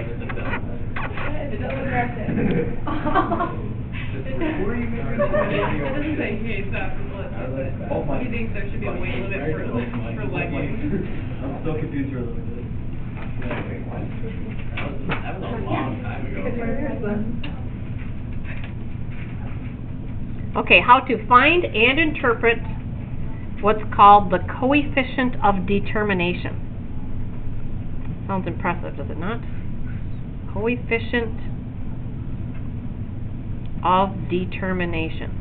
like the film. It doesn't direct it. It doesn't say, hey, stop, Oh my. he thinks there should be a weight limit for leggings. I'm still confused for a little bit. That was a long time ago. Okay, how to find and interpret what's called the coefficient of determination. Sounds impressive, does it not? Coefficient of determination.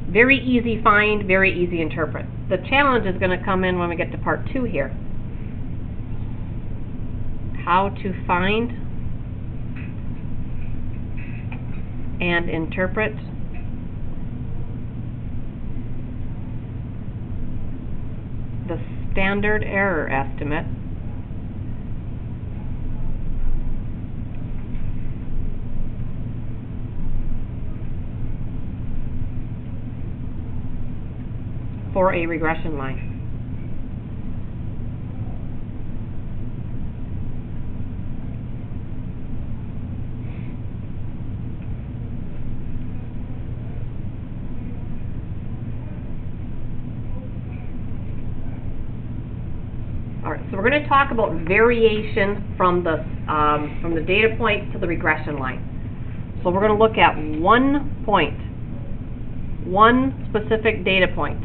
Very easy find, very easy interpret. The challenge is going to come in when we get to part 2 here. How to find and interpret the standard error estimate for a regression line. Alright, so we're going to talk about variation from the data point to the regression line. So we're going to look at one point, one specific data point.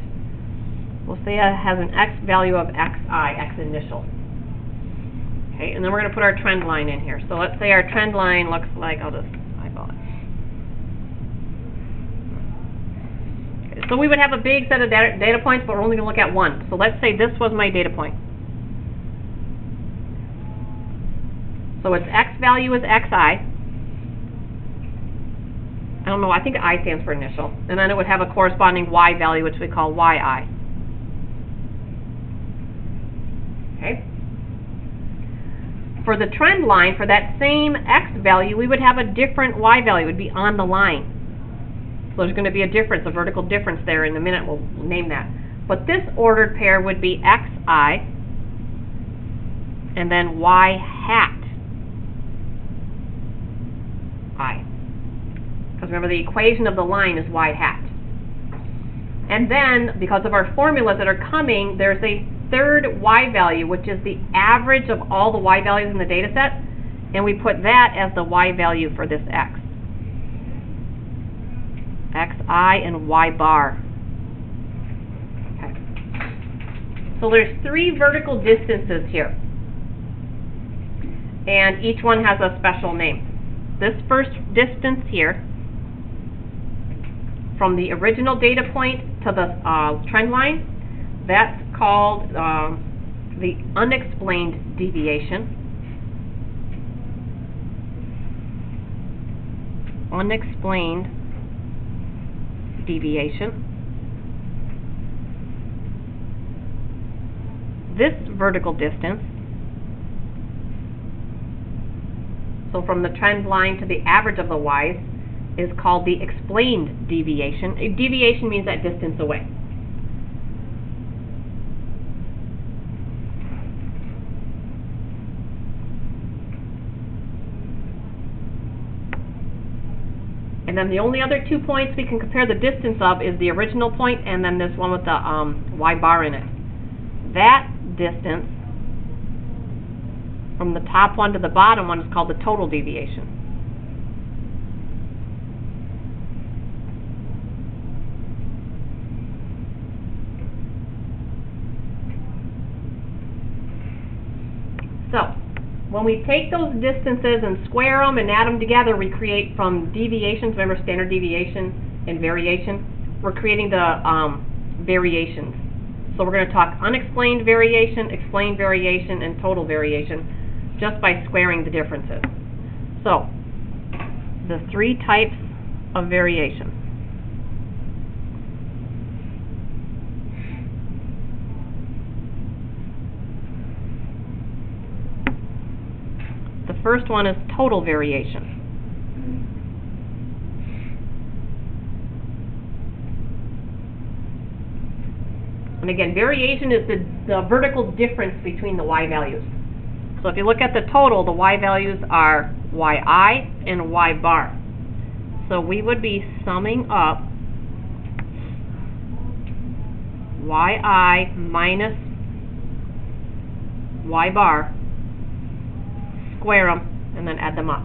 We'll say it has an x value of xi, x initial. Okay, and then we're going to put our trend line in here. So let's say our trend line looks like, I'll just eyeball it. Okay, so we would have a big set of data points, but we're only going to look at one. So let's say this was my data point. So its x value is xi. I don't know, I think I stands for initial. And then it would have a corresponding y value, which we call yi. Okay. For the trend line, for that same x value, we would have a different y value. It would be on the line. So there's going to be a difference, a vertical difference there. In a minute, we'll name that. But this ordered pair would be xi and then y hat I. Because remember, the equation of the line is y hat. And then, because of our formulas that are coming, there's a third y value, which is the average of all the y values in the data set, and we put that as the y value for this x. xi and y bar. Okay. So there's 3 vertical distances here, and each one has a special name. This first distance here, from the original data point to the trend line, that's called the unexplained deviation. Unexplained deviation. This vertical distance, so from the trend line to the average of the y's, is called the explained deviation. A deviation means that distance away. And then the only other 2 points we can compare the distance of is the original point and then this one with the y bar in it. That distance from the top one to the bottom one is called the total deviation. So, when we take those distances and square them and add them together, we create from deviations, remember standard deviation and variation, we're creating the variations. So we're going to talk unexplained variation, explained variation, and total variation just by squaring the differences. So, the 3 types of variation. The first one is total variation. And again, variation is the vertical difference between the y values. So if you look at the total, the y values are yi and y bar. So we would be summing up yi minus y bar, square them, and then add them up.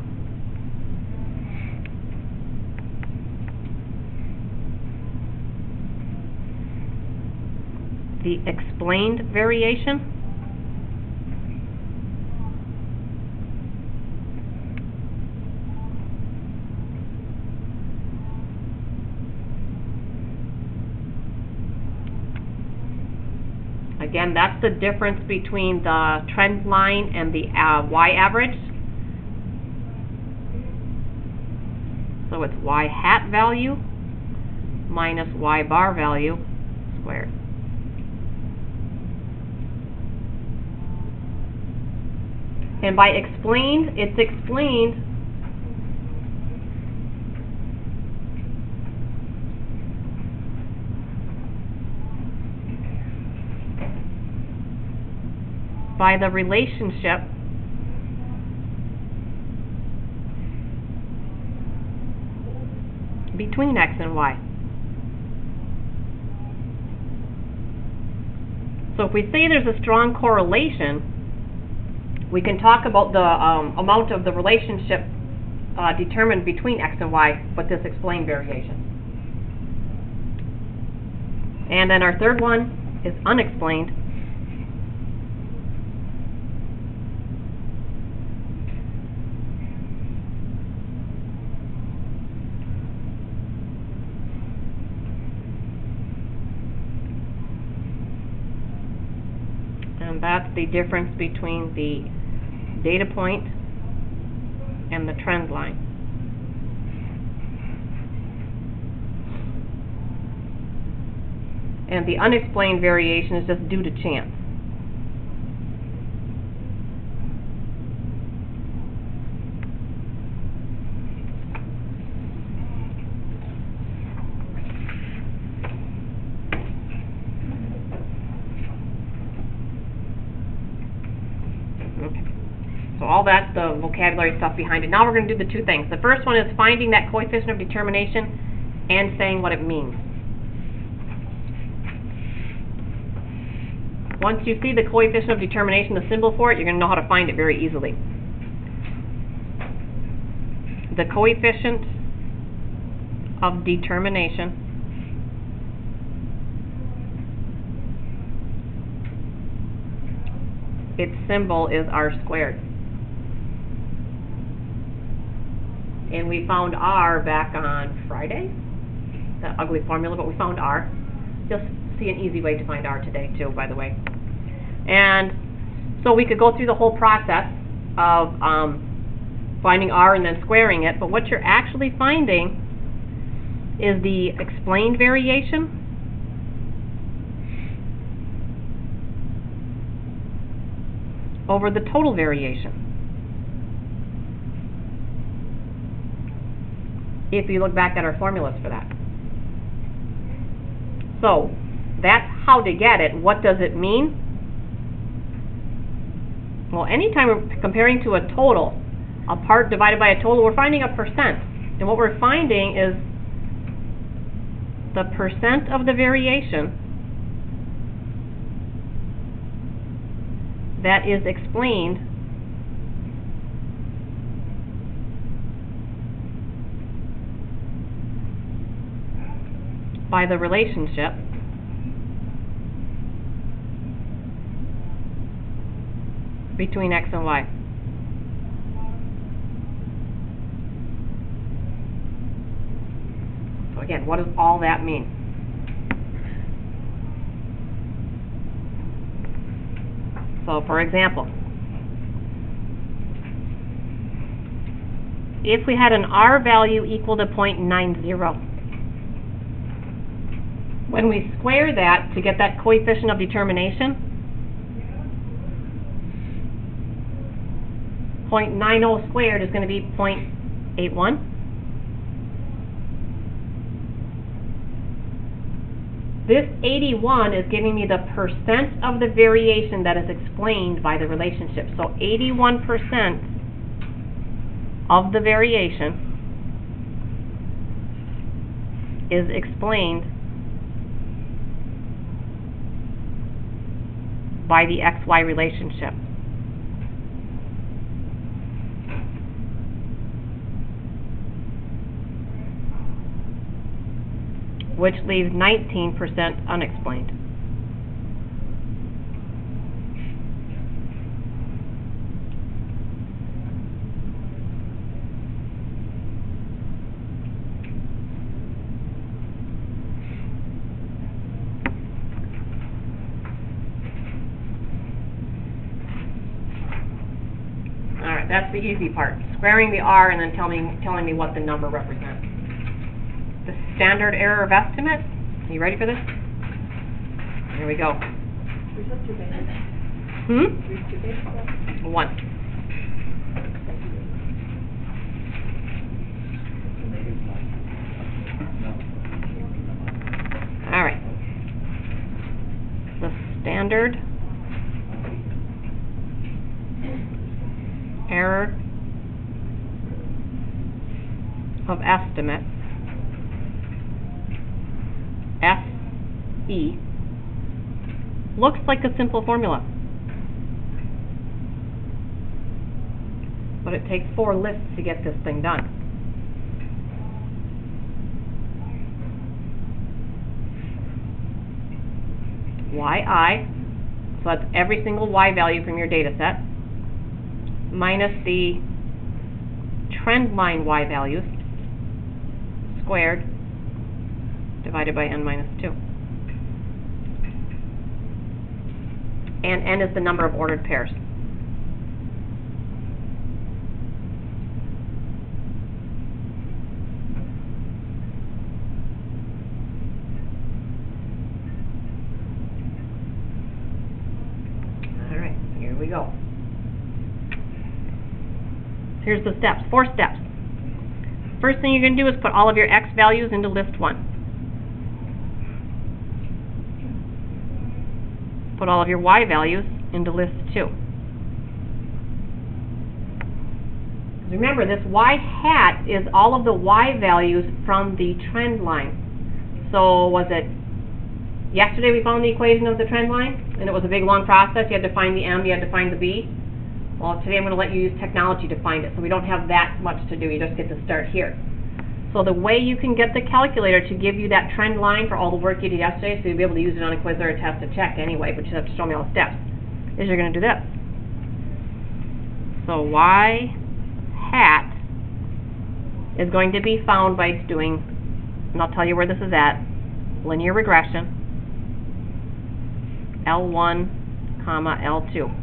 The explained variation again, that's the difference between the trend line and the y average. So it's y hat value minus y bar value squared. And by explained, it's explained by the relationship between x and y. So if we say there's a strong correlation, we can talk about the amount of the relationship determined between x and y with this explained variation. And then our third one is unexplained. And that's the difference between the data point and the trend line. And the unexplained variation is just due to chance. So all that's the vocabulary stuff behind it. Now we're going to do the two things. The first one is finding that coefficient of determination and saying what it means. Once you see the coefficient of determination, the symbol for it, you're going to know how to find it very easily. The coefficient of determination its symbol is r squared. And we found r back on Friday. That ugly formula, but we found r. Just see an easy way to find r today too, by the way. And so we could go through the whole process of finding r and then squaring it, but what you're actually finding is the explained variation over the total variation. If you look back at our formulas for that. So that's how to get it. What does it mean? Well, anytime we're comparing to a total, a part divided by a total, we're finding a percent. And what we're finding is the percent of the variation that is explained by the relationship between x and y. So again, what does all that mean? So for example, if we had an r value equal to 0.90, when we square that to get that coefficient of determination, 0.90 squared is going to be 0.81. This 81 is giving me the percent of the variation that is explained by the relationship. So 81% of the variation is explained by the XY relationship. Which leaves 19% unexplained. Alright, that's the easy part. Squaring the R and then telling me what the number represents. The standard error of estimate. Are you ready for this? Here we go. One. All right. The standard error of estimate, SE, looks like a simple formula, but it takes 4 lists to get this thing done. YI, so that's every single Y value from your data set, minus the trend line Y values, squared, divided by n minus 2. And n is the number of ordered pairs. All right, here we go. Here's the steps, 4 steps. First thing you're going to do is put all of your x values into list 1. Put all of your y values into list 2. Remember, this y hat is all of the y values from the trend line. So was it yesterday we found the equation of the trend line, and it was a big long process? You had to find the m, you had to find the b. Well, today I'm going to let you use technology to find it, so we don't have that much to do. You just get to start here. So the way you can get the calculator to give you that trend line for all the work you did yesterday, so you'll be able to use it on a quiz or a test to check anyway, but you have to show me all the steps, is you're going to do this. So y hat is going to be found by doing, and I'll tell you where this is at, linear regression, L1, comma, L2.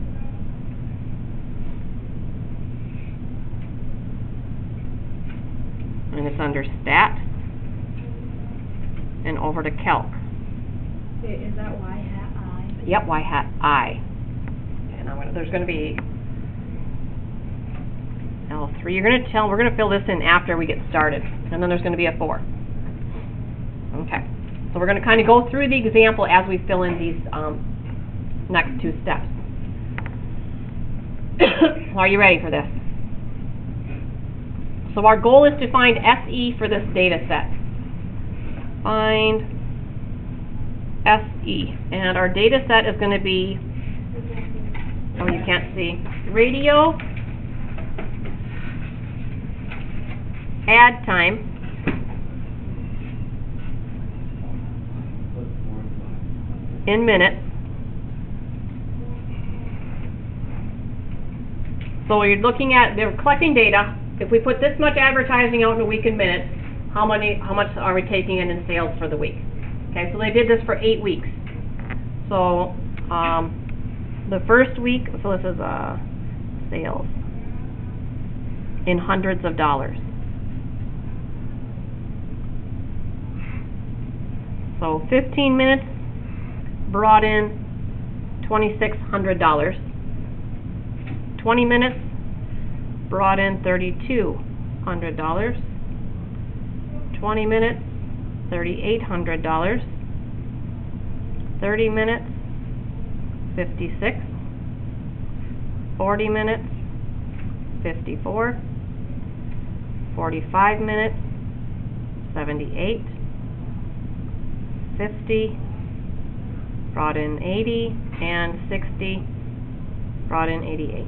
And it's under stat and over to calc. Is that y hat I? Yep, y hat I. And there's going to be L3. We're going to fill this in after we get started, and then there's going to be a 4. Okay. So we're going to kind of go through the example as we fill in these next 2 steps. Are you ready for this? So our goal is to find SE for this data set. Find SE. And our data set is going to be, oh, you can't see, radio, add time, in minutes. So you're looking at, they're collecting data. If we put this much advertising out in a week in minutes, how much are we taking in sales for the week? Okay, so they did this for 8 weeks. So the first week, so this is sales in hundreds of dollars. So 15 minutes brought in $2,600. 20 minutes brought in $3,200. 20 minutes, $3,800. 30 minutes, 56, 40 minutes, 54, 45 minutes, 78, 50, brought in 80, and 60, brought in 88.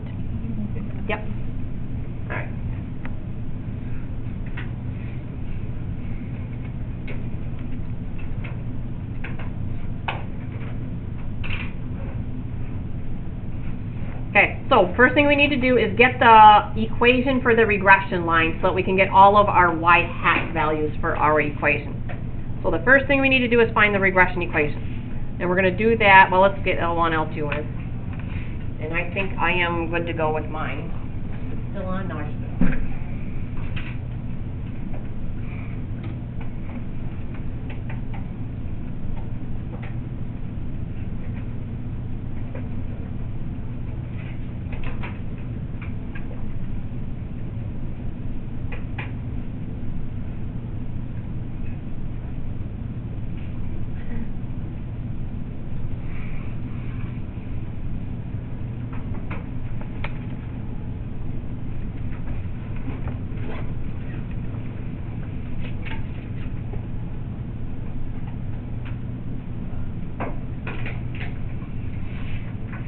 Yep. All right. Okay, so first thing we need to do is get the equation for the regression line so that we can get all of our y hat values for our equation. So the first thing we need to do is find the regression equation. And we're going to do that, well, let's get L1, L2 in. And I think I am good to go with mine. Is it still on? No, I should.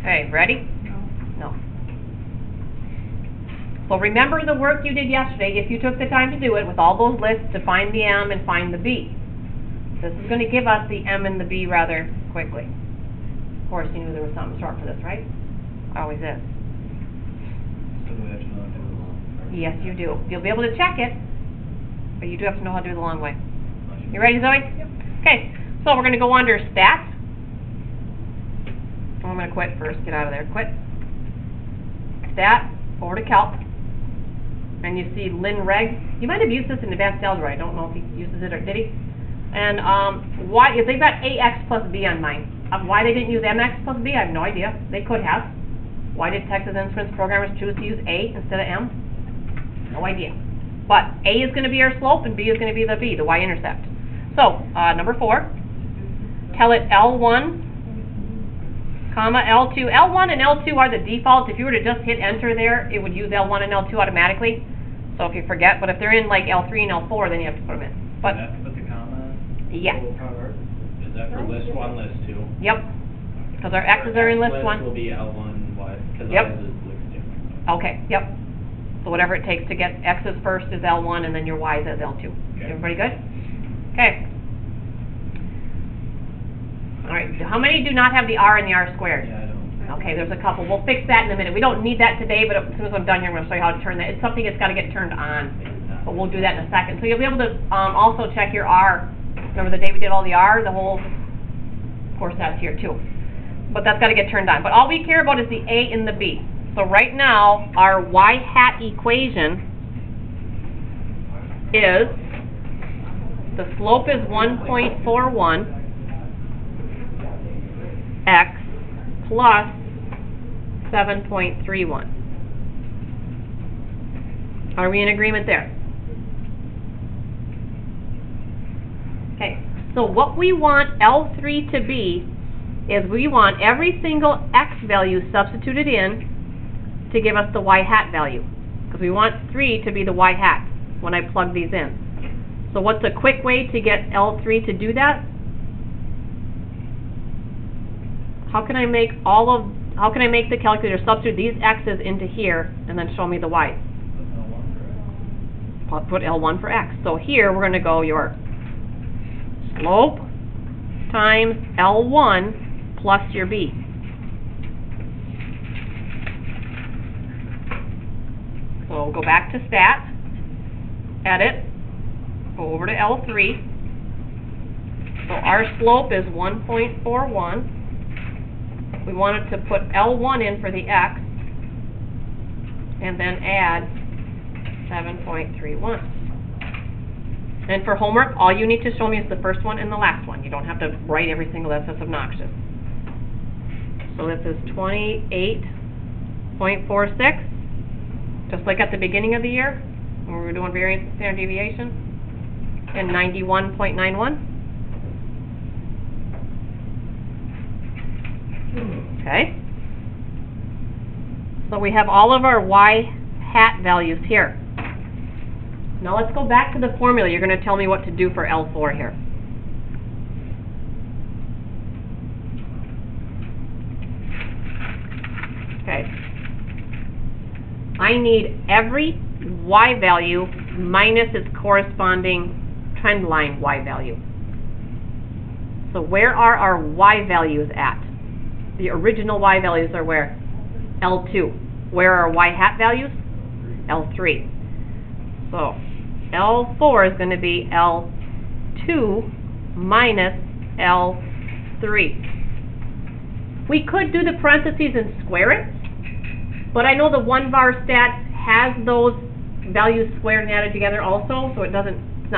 Okay, ready? No. So remember the work you did yesterday, if you took the time to do it, with all those lists to find the M and find the B. This is going to give us the M and the B rather quickly. Of course, you knew there was something short for this, right? Always is. So do we have to know how to do the long? Yes, you do. You'll be able to check it, but you do have to know how to do it the long way. You ready, Zoe? Yep. Okay, so we're going to go under Stats. I'm going to quit first. Get out of there. Quit. Stat. Over to Calc. And you see Lin Reg. You might have used this in advanced algebra. I don't know if he uses it or did he. And why? If they've got AX plus B on mine. Why they didn't use MX plus B, I have no idea. They could have. Why did Texas Instruments programmers choose to use A instead of M? No idea. But A is going to be our slope and B is going to be the B, the y-intercept. So, number 4. Tell it L1, comma L2. L1 and L2 are the default. If you were to just hit enter there, it would use L1 and L2 automatically. So if you forget, but if they're in like L3 and L4, then you have to put them in. But You have to put the comma in? yes. Is that for list 1, list 2? Yep. Because our X's are in list 1. will be L1, Y, because Yep. ours looks different. Okay, yep. So whatever it takes to get X's first is L1 and then your Y's is L2. Okay. Everybody good? Okay. Alright, how many do not have the R and the R squared? Yeah, I don't. Okay, there's a couple. We'll fix that in a minute. We don't need that today, but as soon as I'm done here, I'm going to show you how to turn that. It's something that's got to get turned on, but we'll do that in a second. So you'll be able to also check your R. Remember the day we did all the R? The whole, of course, that's here too. But that's got to get turned on. But all we care about is the A and the B. So right now, our y hat equation is, the slope is 1.41 x plus 7.31. Are we in agreement there? Okay, so what we want L3 to be is we want every single x value substituted in to give us the y hat value. Because we want 3 to be the y hat when I plug these in. So what's a quick way to get L3 to do that? How can I make the calculator substitute these x's into here and then show me the y's? Put L1 for x. So here we're going to go your slope times L1 plus your b. So we'll go back to stat, edit, go over to L3. So our slope is 1.41. We wanted to put L1 in for the x, and then add 7.31. And for homework, all you need to show me is the first one and the last one. You don't have to write every single, that's obnoxious. So this is 28.46, just like at the beginning of the year, when we were doing variance and standard deviation, and 91.91. Okay? So we have all of our y hat values here. Now let's go back to the formula. You're going to tell me what to do for L4 here. Okay. I need every y value minus its corresponding trend line y value. So where are our y values at? The original y values are where? L2. Where are our y hat values? L3. So L4 is going to be L2 minus L3. We could do the parentheses and square it, but I know the 1-var stat has those values squared and added together also, so it's not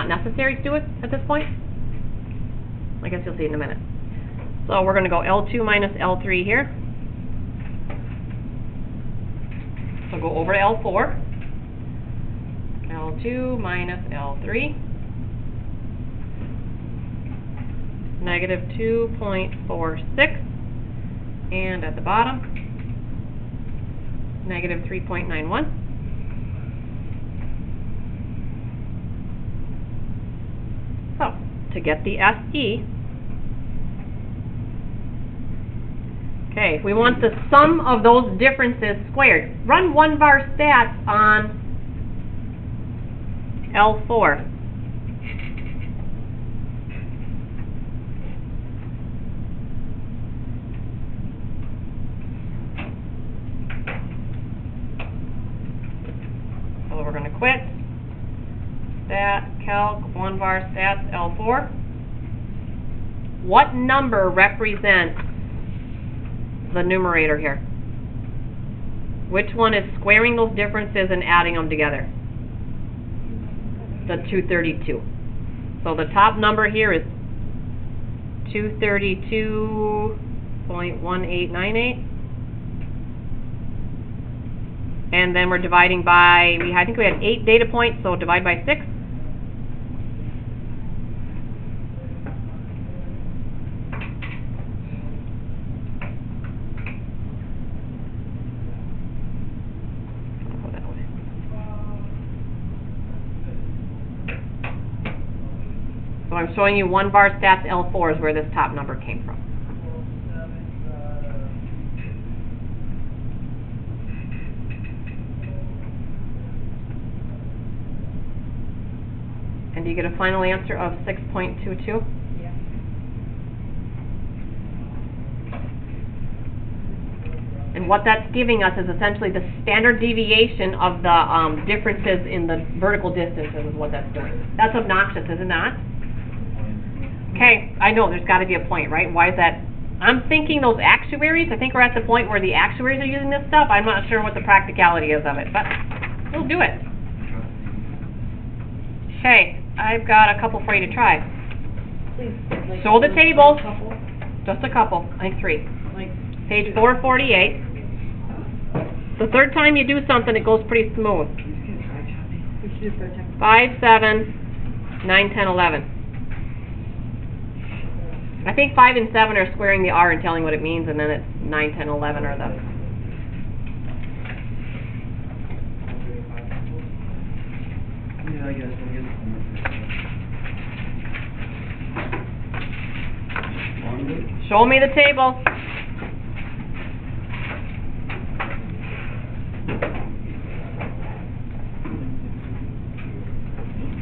necessary to do it at this point. I guess you'll see in a minute. So we're going to go L2 minus L3 here. So go over to L4. L2 minus L3. Negative 2.46. And at the bottom, negative 3.91. So, to get the SE, okay, if we want the sum of those differences squared, run 1-var stats on L4. So we're going to quit. Stat, calc, 1-var stats, L4. What number represents the numerator here? Which one is squaring those differences and adding them together? The 232. So the top number here is 232.1898. And then we're dividing by, I think we had 8 data points, so divide by 6. So I'm showing you 1-var stats L4 is where this top number came from. And do you get a final answer of 6.22? Yeah. And what that's giving us is essentially the standard deviation of the differences in the vertical distances is what that's doing. That's obnoxious, is it not? Okay, I know, there's got to be a point, right? Why is that? I'm thinking those actuaries, I think we're at the point where the actuaries are using this stuff. I'm not sure what the practicality is of it, but we'll do it. Okay, I've got a couple for you to try. Please. Like, Show the table. couple, Just a couple, I think 3. like, Page 448. The third time you do something, it goes pretty smooth. we should just go check. 5, 7, 9, 10, 11. I think 5 and 7 are squaring the R and telling what it means, and then it's 9, 10, 11 are the... Yeah, I guess we'll get some. Show me the table.